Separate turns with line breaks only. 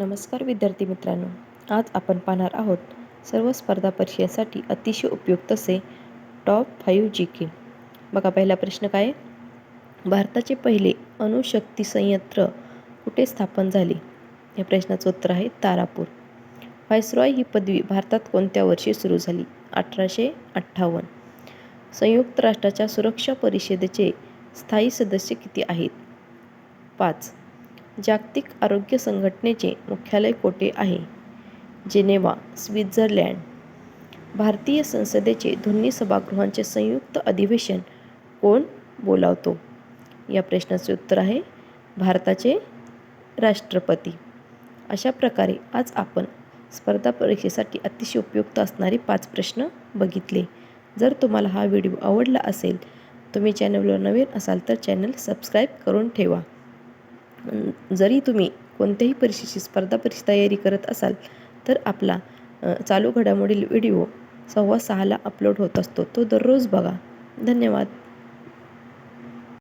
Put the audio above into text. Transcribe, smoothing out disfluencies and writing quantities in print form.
नमस्कार विद्यार्थी मित्रांनो. आज आपण पाहणार आहोत सर्व स्पर्धा परीक्षेसाठी अतिशय उपयुक्त असे टॉप 5 GK. बघा पहिला प्रश्न काय आहे? भारताचे पहिले अणुशक्ती संयंत्र कुठे स्थापन झाले? या प्रश्नाचं उत्तर आहे तारापूर. व्हाईसरॉय ही पदवी भारतात कोणत्या वर्षी सुरू झाली? 1858. संयुक्त राष्ट्राच्या सुरक्षा परिषदेचे स्थायी सदस्य किती आहेत? 5. जागतिक आरोग्य संघटनेचे मुख्यालय कोठे आहे? Geneva, Switzerland. भारतीय संसदेचे दोन्ही सभागृहांचे संयुक्त अधिवेशन कोण बोलावतो? या प्रश्नाचे उत्तर आहे भारताचे राष्ट्रपती. अशा प्रकारे आज आपण स्पर्धा परीक्षेसाठी अतिशय उपयुक्त असणारे 5 प्रश्न बघितले. जर तुम्हाला हा व्हिडिओ आवडला असेल, तुम्ही चॅनलवर नवीन असाल तर चॅनल सबस्क्राईब करून ठेवा. जरी तुम्ही कोणत्याही परीक्षेची स्पर्धा परीक्षा तयारी करत असाल तर आपला चालू घडामोडी व्हिडिओ 6:15 अपलोड होत असतो, तो दररोज बघा. धन्यवाद.